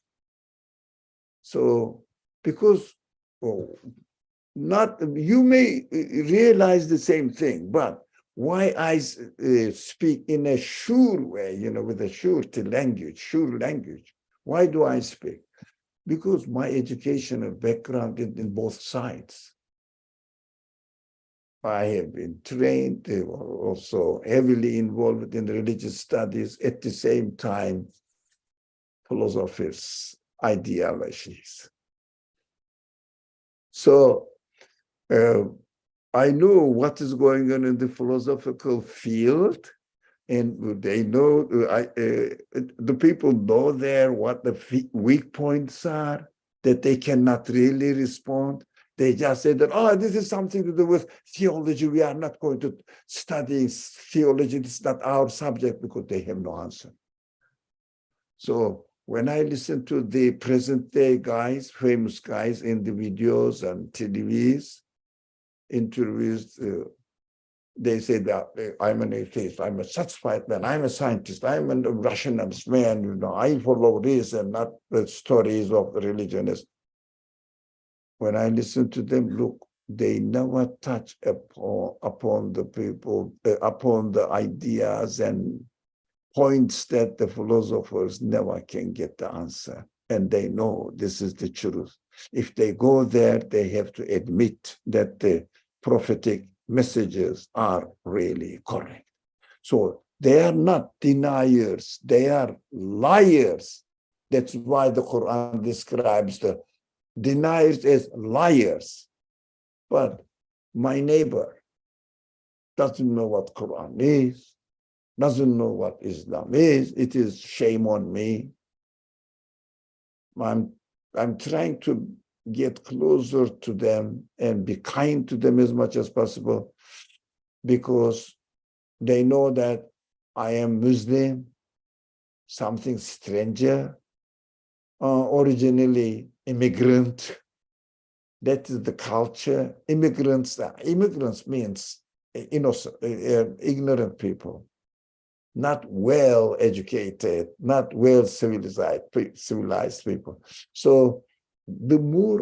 So, because you may realize the same thing, but why I speak in a sure way, with a sure language. Why do I speak? Because my educational background is in both sides. I have been trained, also heavily involved in religious studies, at the same time, philosophers, ideologies. So I know what is going on in the philosophical field, and they know, the people know there what the weak points are, that they cannot really respond. They just say that, this is something to do with theology. We are not going to study theology. It's not our subject, because they have no answer. So when I listen to the present day guys, famous guys in the videos and TVs, interviews, they say that I'm an atheist, I'm a satisfied man, I'm a scientist, I'm a rationalist man, I follow reason, not the stories of the religionists. When I listen to them, look, they never touch upon the people, upon the ideas and points that the philosophers never can get the answer. And they know this is the truth. If they go there, they have to admit that the prophetic messages are really correct. So they are not deniers, they are liars. That's why the Quran describes the deniers as liars. But my neighbor doesn't know what Quran is, doesn't know what Islam is. It is shame on me. I'm trying to get closer to them and be kind to them as much as possible, because they know that I am Muslim, something stranger, originally immigrant. That is the culture. Immigrants means innocent, ignorant people, not well educated, not well civilized people. So the more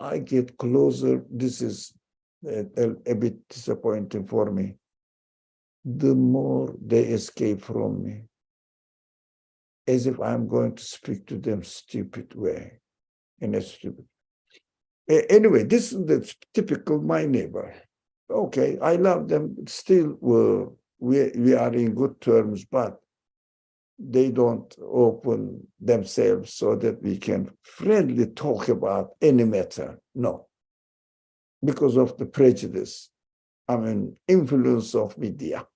I get closer, this is a bit disappointing for me, the more they escape from me, as if I'm going to speak to them stupid way, in a stupid. Anyway, this is the typical my neighbor. Okay, I love them. Still, we are in good terms, but they don't open themselves so that we can friendly talk about any matter. No, because of the prejudice, influence of media.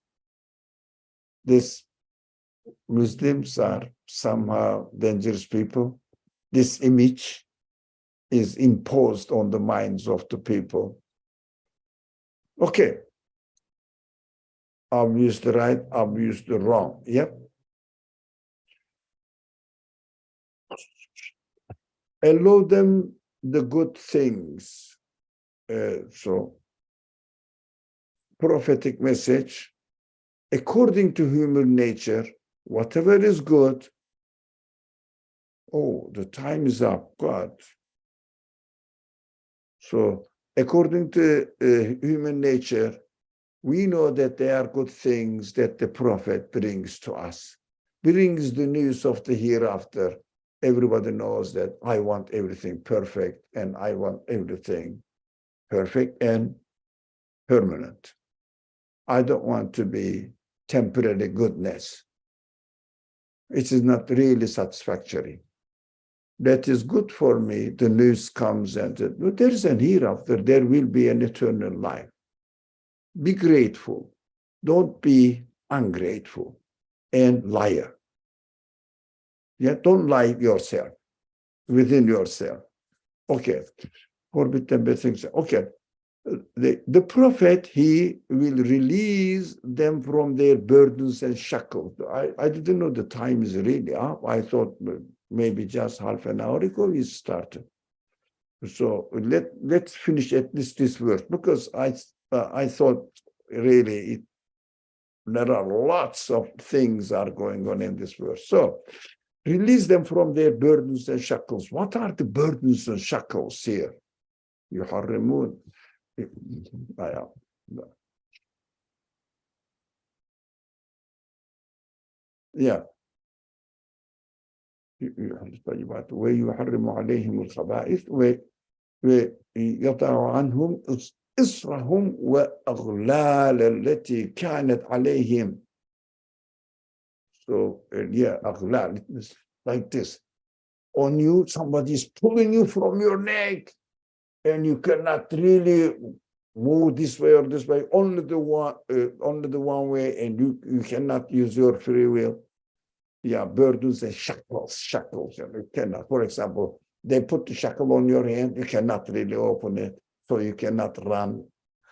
These Muslims are somehow dangerous people. This image is imposed on the minds of the people. Okay. I've used the right, I've used the wrong. Yep. Allow them the good things. So, prophetic message, according to human nature, whatever is good. Oh, the time is up, God. So, according to human nature, we know that there are good things that the prophet brings to us, brings the news of the hereafter. Everybody knows that I want everything perfect, and I want everything perfect and permanent. I don't want to be temporary goodness. It is not really satisfactory. That is good for me. The news comes and there is an hereafter. There will be an eternal life. Be grateful. Don't be ungrateful and liar. Yeah, don't lie yourself, within yourself. Okay, forbid them bad things. Okay, the prophet, he will release them from their burdens and shackles. I didn't know the time is really up. I thought maybe just half an hour ago we started. So let's finish at least this verse, because I thought really there are lots of things are going on in this verse. So release them from their burdens and shackles. What are the burdens and shackles here? يحرمون. Yeah. ويحرم عليهم الخبائث ويضع عنهم إصرهم وأغلال التي كانت عليهم. So, yeah, أغلال, like this. On you, somebody is pulling you from your neck, and you cannot really move this way or this way, only the one way, and you cannot use your free will. Yeah, burdens and shackles, you cannot. For example, they put the shackle on your hand, you cannot really open it, so you cannot run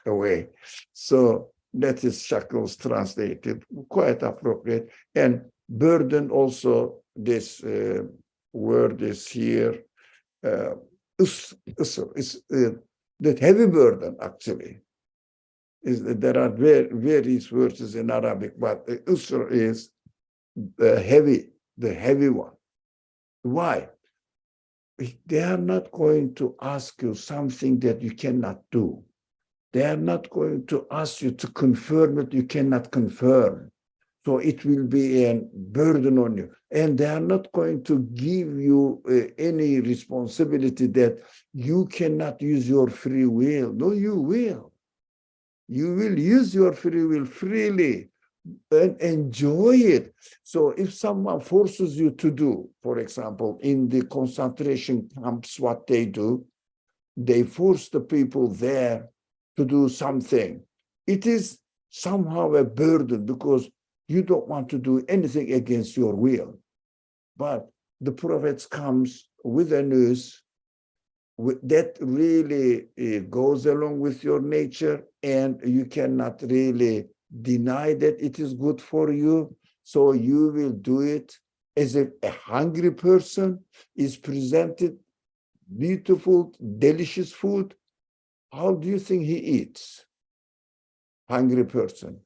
away. So that is shackles translated, quite appropriate. And burden also, this word is here, that heavy burden, actually. There are various verses in Arabic, but usr is the heavy one. Why? They are not going to ask you something that you cannot do. They are not going to ask you to confirm that you cannot confirm. So it will be a burden on you. And they are not going to give you any responsibility that you cannot use your free will. No, you will. You will use your free will freely, and enjoy it. So if someone forces you to do, for example, in the concentration camps, what they do, they force the people there to do something. It is somehow a burden because you don't want to do anything against your will. But the prophets comes with a news that really goes along with your nature, and you cannot really deny that it is good for you. So you will do it as if a hungry person is presented beautiful, delicious food. How do you think he eats? Hungry person.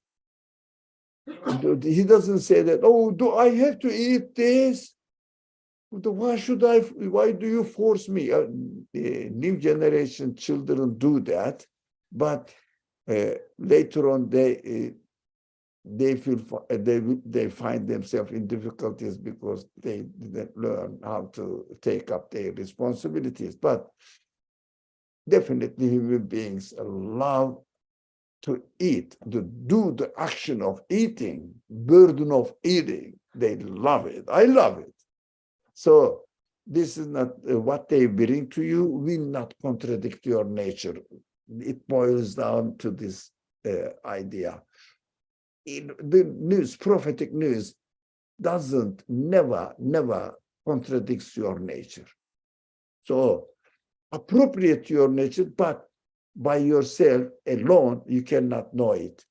He doesn't say that, oh, do I have to eat this? Why do you force me? New generation children do that, but later on they feel they find themselves in difficulties because they didn't learn how to take up their responsibilities. But definitely human beings love to eat, to do the action of eating, burden of eating. They love it. I love it. So this is not what they bring to you will not contradict your nature. It boils down to this idea. The news, prophetic news, never contradicts your nature. So appropriate to your nature, but by yourself alone, you cannot know it.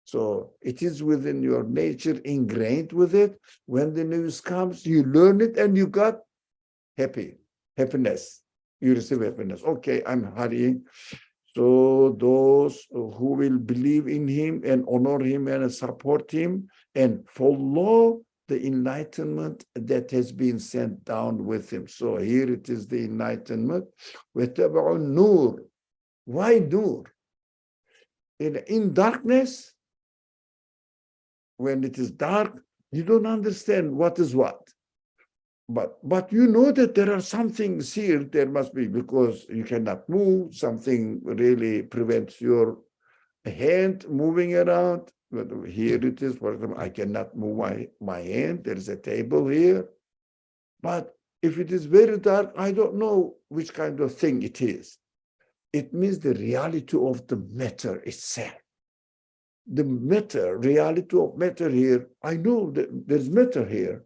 So it is within your nature, ingrained with it. When the news comes, you learn it and you got happiness. You receive happiness. Okay, I'm hurrying. So those who will believe in him and honor him and support him and follow the enlightenment that has been sent down with him. So here it is the enlightenment. وَاتَّبَعُوا النُّورِ. Why nur? In darkness, when it is dark, you don't understand what is what. But you know that there are some things here, there must be, because you cannot move, something really prevents your hand moving around. But here it is, for example, I cannot move my hand, there is a table here. But if it is very dark, I don't know which kind of thing it is. It means the reality of the matter itself. The matter, reality of matter here, I know that there's matter here.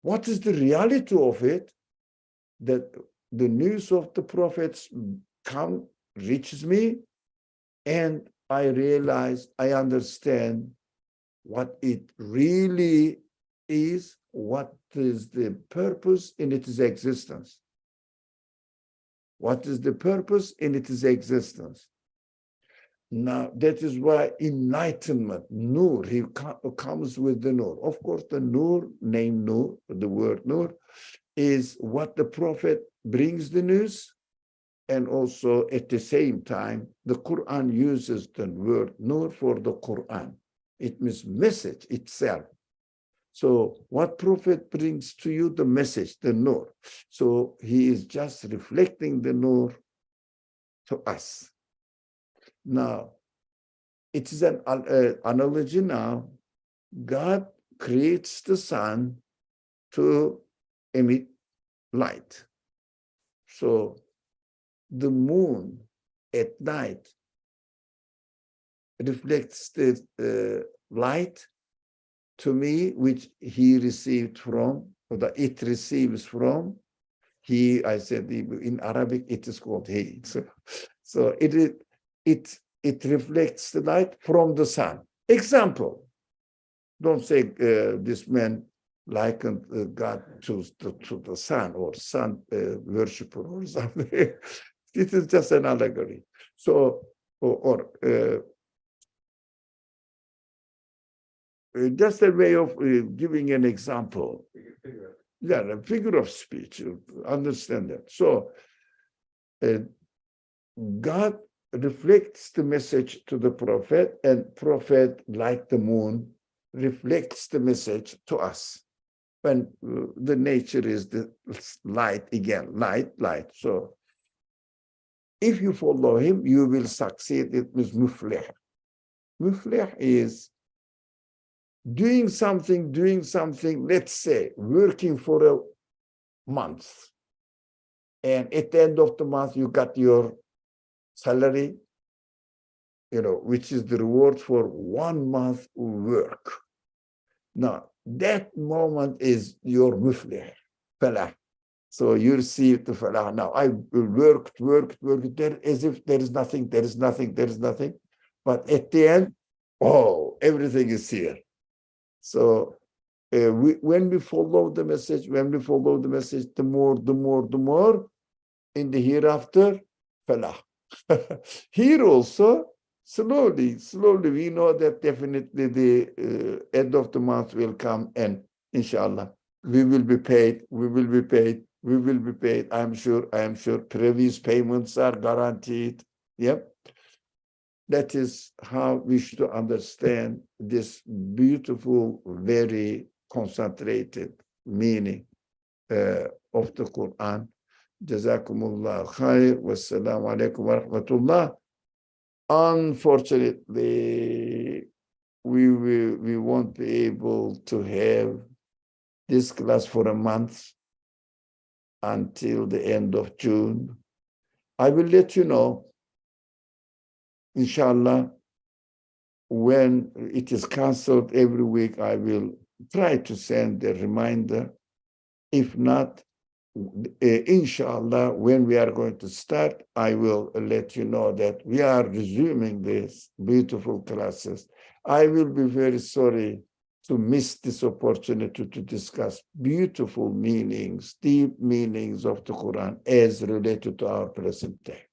What is the reality of it? That the news of the prophets reaches me, and I realize, I understand what it really is, what is the purpose in its existence. What is the purpose in its existence? Now, that is why enlightenment, nur, he comes with the nur. Of course, the nur, name nur, the word nur, is what the prophet brings the news, and also at the same time, the Qur'an uses the word nur for the Qur'an. It means message itself. So what prophet brings to you? The message, the nur. So he is just reflecting the nur to us. Now, it is an analogy now. God creates the sun to emit light. So the moon at night reflects the light to me, which he received from, or that it receives from. I said in Arabic, it is called he. So it reflects the light from the sun. Example, don't say this man likened God to the sun or sun worshiper or something. It is just an allegory. So, just a way of giving an example. Yeah, a figure of speech, understand that. So, God reflects the message to the prophet, and prophet, like the moon, reflects the message to us. When the nature is the light again, light. So if you follow him, you will succeed. It means muflih. Muflih is doing something, let's say, working for a month. And at the end of the month, you got your salary, which is the reward for 1 month work. Now, that moment is your muflih, falah. So you receive the falah. Now, I worked there as if there is nothing. But at the end, everything is here. So when we follow the message, the more, in the hereafter, falah. Here also, slowly, we know that definitely the end of the month will come, and inshallah, we will be paid. I'm sure previous payments are guaranteed. Yep. That is how we should understand this beautiful, very concentrated meaning of the Quran. Jazakumullah khair. Wassalamu alaikum wa rahmatullah. Unfortunately, we won't be able to have this class for a month until the end of June. I will let you know, inshallah, when it is canceled every week. I will try to send a reminder. If not, inshallah, when we are going to start, I will let you know that we are resuming these beautiful classes. I will be very sorry to miss this opportunity to discuss beautiful meanings, deep meanings of the Quran as related to our present day.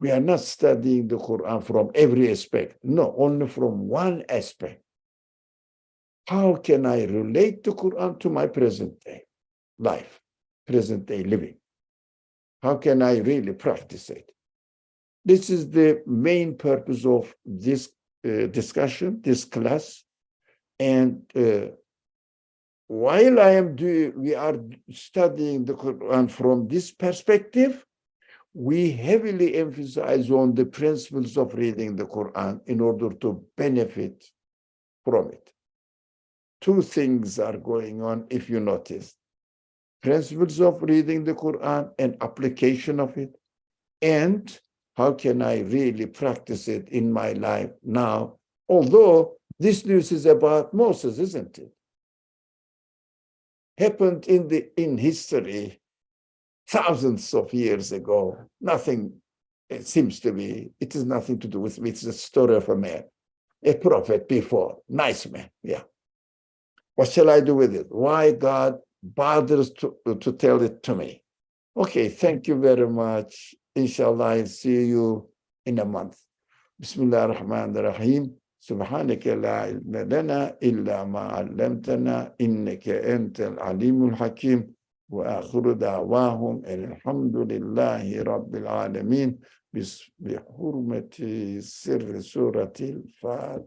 We are not studying the Quran from every aspect. No, only from one aspect. How can I relate the Quran to my present day life, present day living? How can I really practice it? This is the main purpose of this discussion, this class. And while we are studying the Quran from this perspective, we heavily emphasize on the principles of reading the Quran in order to benefit from it. Two things are going on, if you notice. Principles of reading the Quran and application of it, and how can I really practice it in my life now? Although this news is about Moses, isn't it? Happened in history thousands of years ago. Nothing, it seems to be, it has nothing to do with me. It's the story of a man, a prophet before, nice man, yeah. What shall I do with it? Why God bothers to tell it to me? Okay, thank you very much. Inshallah, I'll see you in a month. Bismillah ar-Rahman ar-Rahim. سبحانك لا علم لنا إلا ما علمتنا إنك أنت العليم الحكيم وآخر دعواهم الحمد لله رب العالمين بحرمة سر سورة الفاتحة.